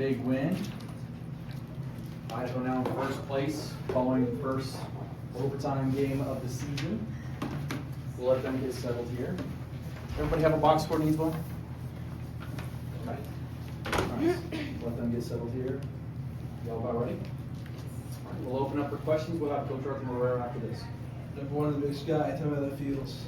big win. Idaho now in first place following the first overtime game of the season. We'll let them get settled here. Everybody have a box score needs one? Okay. Nice. Let them get settled here. Y'all about ready? All right, we'll open up for questions. We'll have Coach Moreira after this. Number one of the big sky, tell me how that feels.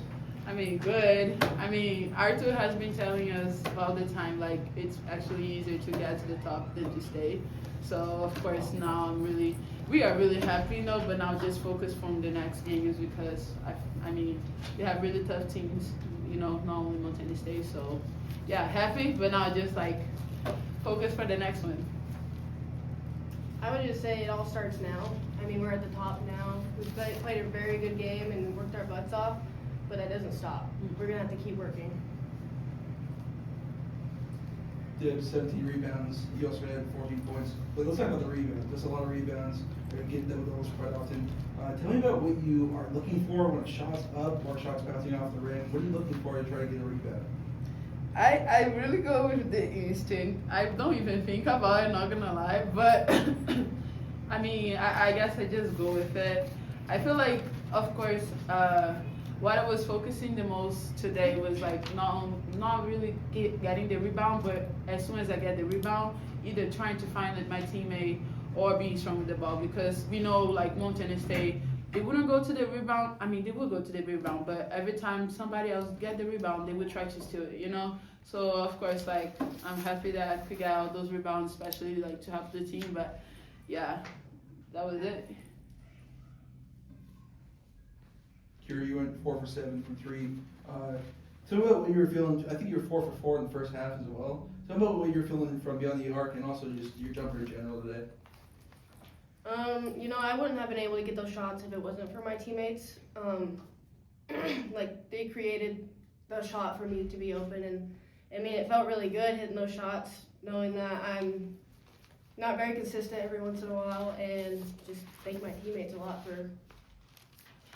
I mean, good. I mean, Arthur has been telling us all the time, like, it's actually easier to get to the top than to stay. So, of course, now we are really happy, but now just focus from the next games because, I mean, we have really tough teams, not only Montana State. So, yeah, happy, but now just, focus for the next one. I would just say it all starts now. I mean, we're at the top now. We've played a very good game and worked our butts off, but that doesn't stop. We're going to have to keep working. Did 17 rebounds. You also had 14 points. But let's talk about the rebounds. There's a lot of rebounds. We're going to get those quite often. Tell me about what you are looking for when a shot's up or shot's bouncing off the rim. What are you looking for to try to get a rebound? I really go with the instinct. I don't even think about it, not gonna lie. But I mean, I guess I just go with it. I feel like, of course, what I was focusing the most today was not really getting the rebound, but as soon as I get the rebound, either trying to find my teammate or being strong with the ball, because we know Montana State, they wouldn't go to the rebound. I mean, they would go to the rebound, but every time somebody else get the rebound, they would try to steal it, So, of course, I'm happy that I could get out those rebounds, especially, to help the team. But, yeah, that was it. Kyra, you went 4 for 7 from 3. Tell me about what you were feeling. I think you were 4 for 4 in the first half as well. Tell me about what you were feeling from beyond the arc and also just your jumper in general today. I wouldn't have been able to get those shots if it wasn't for my teammates. They created the shot for me to be open, and I mean, it felt really good hitting those shots, knowing that I'm not very consistent every once in a while, and just thank my teammates a lot for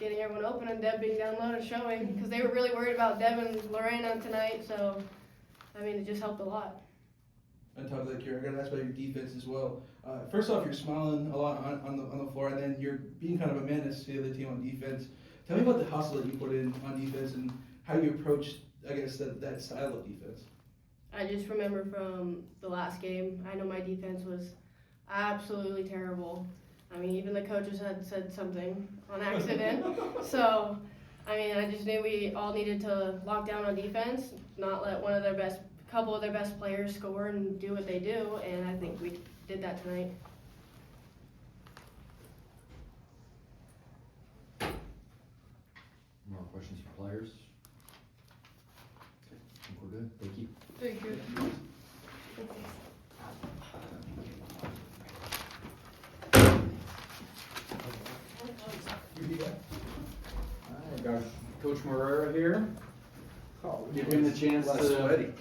getting everyone open and Deb being down low and showing, because they were really worried about Deb and Lorena tonight, so, I mean, it just helped a lot. On top of that, Kyra, I got to ask about your defense as well. First off, you're smiling a lot on the floor, and then you're being kind of a menace to the other team on defense. Tell me about the hustle that you put in on defense and how you approach, I guess, that style of defense. I just remember from the last game, I know my defense was absolutely terrible. I mean, even the coaches had said something on accident. So, I mean, I just knew we all needed to lock down on defense, not let couple of their best players score and do what they do, and I think we did that tonight. More questions for players? I think we're good. Thank you. Thank you. All right, got Coach Moreira here. Give him the chance to.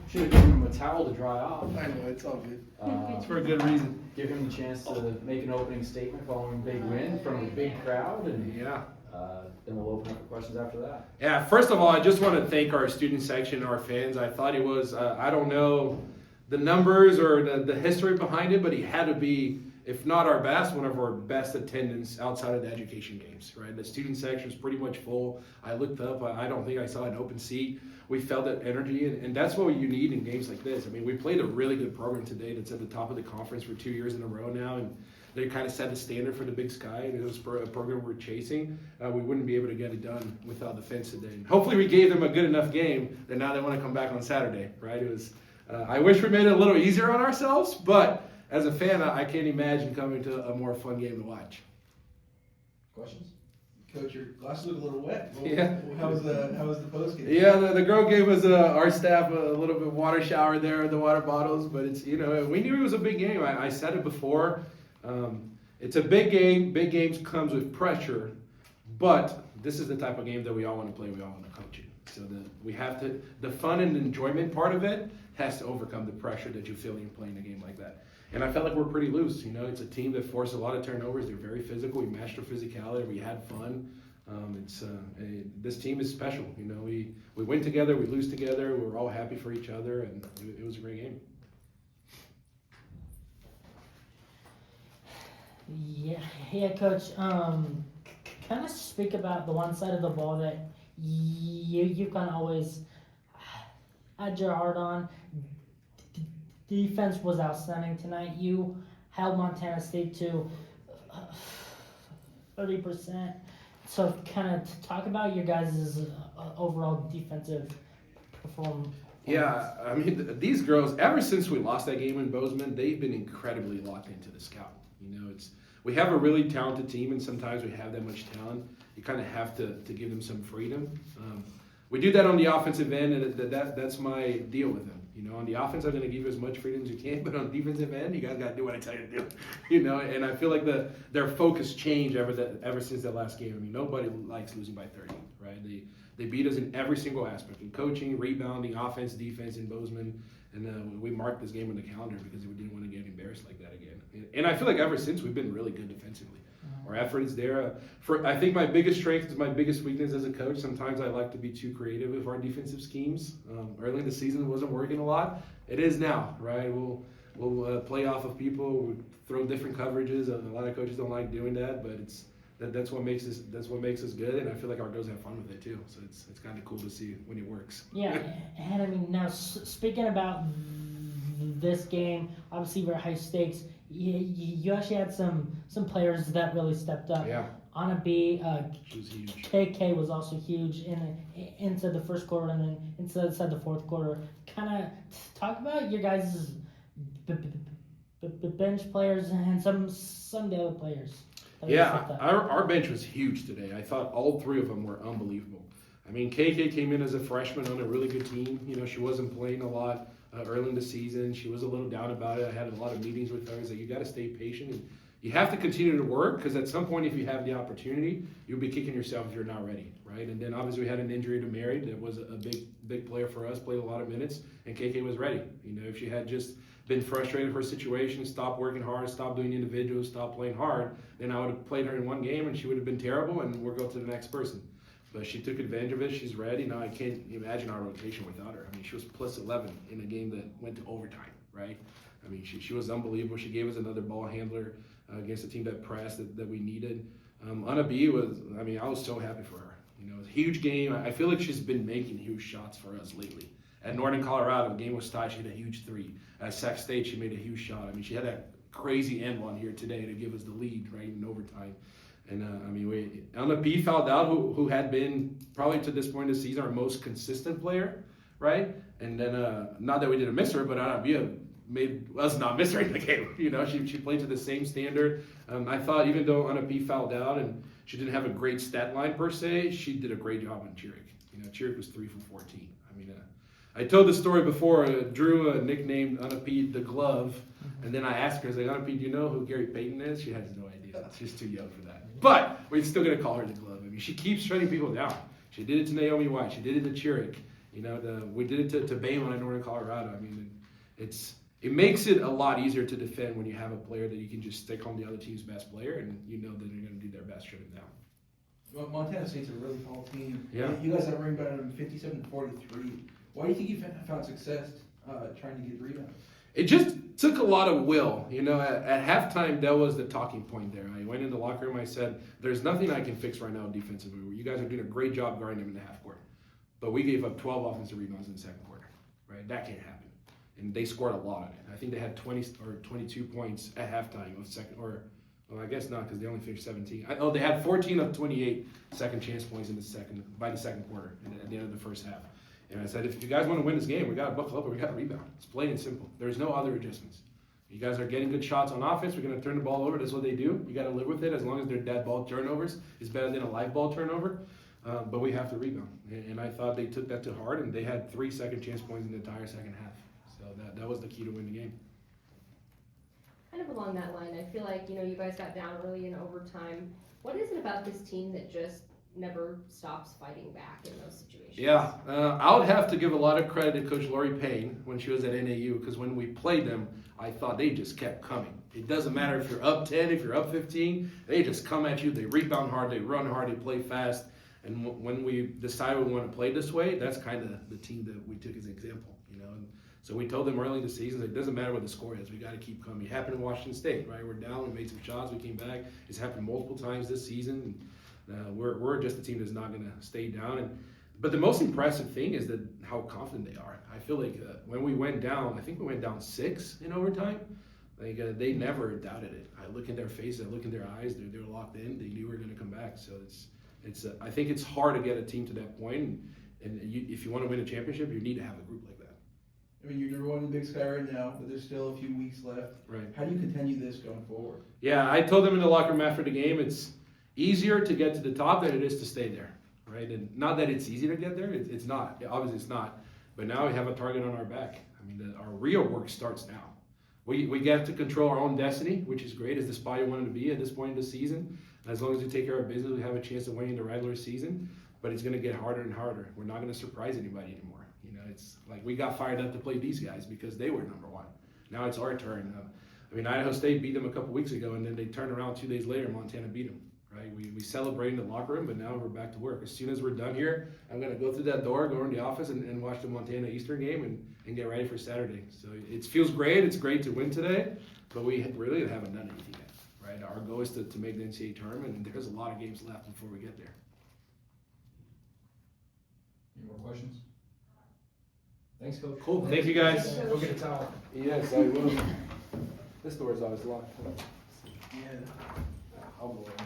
Should have given him a towel to dry off. I know, it's all good. It's for a good reason. Give him the chance to make an opening statement following a big win from a big crowd, and then we'll open up for questions after that. Yeah, first of all, I just want to thank our student section, our fans. I thought he was, I don't know the numbers or the history behind it, but he had to be, if not our best, one of our best attendance outside of the education games, right? The student section was pretty much full. I looked up, I don't think I saw an open seat. We felt that energy, and that's what you need in games like this. I mean, we played a really good program today that's at the top of the conference for 2 years in a row now, and they kind of set the standard for the Big Sky, and it was a program we're chasing. We wouldn't be able to get it done without the fans today. And hopefully we gave them a good enough game that now they want to come back on Saturday, right? It was. I wish we made it a little easier on ourselves, but as a fan, I can't imagine coming to a more fun game to watch. Questions? Coach, your glasses look a little wet. Yeah. How was the post game? Yeah, the girl gave us our staff a little bit water shower there, the water bottles, but it's, we knew it was a big game. I said it before. It's a big game. Big games comes with pressure, but this is the type of game that we all want to play. We all want to coach it. So the fun and enjoyment part of it has to overcome the pressure that you feel when you're playing a game like that. And I felt like we're pretty loose. It's a team that forced a lot of turnovers. They're very physical. We matched our physicality. We had fun. This team is special. We win together. We lose together. We're all happy for each other, and it was a great game. Yeah, Coach. Kind of speak about the one side of the ball that you kind of always had your heart on. Defense was outstanding tonight. You held Montana State to 30%. So, kind of talk about your guys' overall defensive performance. Yeah, I mean, these girls, ever since we lost that game in Bozeman, they've been incredibly locked into the scout. You know, we have a really talented team, and sometimes we have that much talent. You kind of have to give them some freedom. We do that on the offensive end, and that's my deal with them. You know, on the offense, I'm going to give you as much freedom as you can, but on the defensive end, you guys got to do what I tell you to do. You know, and I feel like their focus changed ever since that last game. I mean, nobody likes losing by 30, right? They beat us in every single aspect, in coaching, rebounding, offense, defense, in Bozeman. And we marked this game on the calendar because we didn't want to get embarrassed like that again. And I feel like ever since we've been really good defensively. Our effort is there. I think my biggest strength is my biggest weakness as a coach. Sometimes I like to be too creative with our defensive schemes. Early in the season, it wasn't working a lot. It is now, right? We'll play off of people. We throw different coverages. A lot of coaches don't like doing that, but that's what makes us good. And I feel like our girls have fun with it too. So it's kind of cool to see when it works. Yeah, and I mean, now speaking about this game, obviously very high stakes. You actually had some players that really stepped up. Yeah. Anna B, She was huge. KK was also huge into the first quarter and then inside the fourth quarter. Kind of talk about your guys' bench players and some of the other players. Yeah, our bench was huge today. I thought all three of them were unbelievable. I mean, KK came in as a freshman on a really good team. You know, she wasn't playing a lot early in the season. She was a little down about it. I had a lot of meetings with her. I was like, you got to stay patient. And you have to continue to work because at some point, if you have the opportunity, you'll be kicking yourself if you're not ready, right? And then obviously we had an injury to Mary that was a big player for us, played a lot of minutes, and KK was ready. You know, if she had just been frustrated with her situation, stopped working hard, stopped doing individuals, stopped playing hard, then I would have played her in one game and she would have been terrible and we'll go to the next person. But she took advantage of it. She's ready. Now I can't imagine our rotation without her. I mean, she was plus 11 in a game that went to overtime, right? I mean, she was unbelievable. She gave us another ball handler against a team that pressed that we needed. Anna B I was so happy for her. You know, it was a huge game. I feel like she's been making huge shots for us lately. At Northern Colorado, the game was tied. She had a huge three. At Sac State, she made a huge shot. I mean, she had that crazy end one here today to give us the lead, right, in overtime. And Anna B fouled out, who had been probably to this point in the season our most consistent player, right? And then not that we didn't miss her, but Anna B made us not miss her in the game. You know, she played to the same standard. I thought even though Anna B fouled out and she didn't have a great stat line per se, she did a great job on Chiric. You know, Chiric was 3 for 14. I mean, I told the story before. Drew nicknamed Anna P the glove, and then I asked her, I was like, Anna P, do you know who Gary Payton is? She has no idea. She's too young for that. But we're still gonna call her the glove. I mean, she keeps shutting people down. She did it to Naomi White. She did it to Chiric. You know, we did it to Bayman at Northern Colorado. I mean, it makes it a lot easier to defend when you have a player that you can just stick on the other team's best player, and you know that they're gonna do their best to shut him down. Well, Montana State's a really tall team. Yeah. You guys have ranked better than 57-43. Why do you think you found success trying to get rebounds? It just took a lot of will. You know, at halftime, that was the talking point there. I went in the locker room, I said, there's nothing I can fix right now defensively. You guys are doing a great job guarding them in the half court. But we gave up 12 offensive rebounds in the second quarter, right? That can't happen. And they scored a lot of it. I think they had 20 or 22 points at halftime of second, or, well, I guess not because they only finished 17. They had 14 of 28 second chance points by the second quarter at the end of the first half. And I said, if you guys want to win this game, we got to buckle up or we got to rebound. It's plain and simple. There's no other adjustments. You guys are getting good shots on offense. We're going to turn the ball over. That's what they do. You got to live with it as long as they're dead ball turnovers. It's better than a live ball turnover. But we have to rebound. And I thought they took that to heart, and they had 3 second chance points in the entire second half. So that was the key to win the game. Kind of along that line, I feel like, you guys got down early in overtime. What is it about this team that just never stops fighting back in those situations? Yeah, I would have to give a lot of credit to Coach Lori Payne when she was at NAU, because when we played them, I thought they just kept coming. It doesn't matter if you're up 10, if you're up 15, they just come at you, they rebound hard, they run hard, they play fast. And when we decided we want to play this way, that's kind of the team that we took as an example, And So we told them early in the season, it doesn't matter what the score is, we got to keep coming. It happened in Washington State, right? We're down, we made some shots, we came back. It's happened multiple times this season. We're just a team that's not going to stay down. But the most impressive thing is that how confident they are. I feel like when we went down, I think we went down 6 in overtime. Like they never doubted it. I look in their faces, I look in their eyes. They're locked in. They knew we were going to come back. So it's. I think it's hard to get a team to that point. And if you want to win a championship, you need to have a group like that. I mean, you're one in the Big Sky right now, but there's still a few weeks left. Right. How do you continue this going forward? Yeah, I told them in the locker room after the game, it's easier to get to the top than it is to stay there, right? And not that it's easy to get there. It's not. Obviously, it's not. But now we have a target on our back. I mean, our real work starts now. We get to control our own destiny, which is great, as the spot you wanted to be at this point in the season. As long as we take care of business, we have a chance of winning the regular season. But it's going to get harder and harder. We're not going to surprise anybody anymore. You know, it's like we got fired up to play these guys because they were number one. Now it's our turn. I mean, Idaho State beat them a couple weeks ago, and then they turned around 2 days later. Montana beat them. Right? We celebrated in the locker room, but now we're back to work. As soon as we're done here, I'm going to go through that door, go in the office, and watch the Montana Eastern game and get ready for Saturday. So it feels great. It's great to win today, but we really haven't done anything yet. Right? Our goal is to make the NCAA tournament, and there's a lot of games left before we get there. Any more questions? Thanks, Coach. Cool. Thank you, guys. Go get a towel. Yes, I will. This door is always locked. Yeah. I'll go in.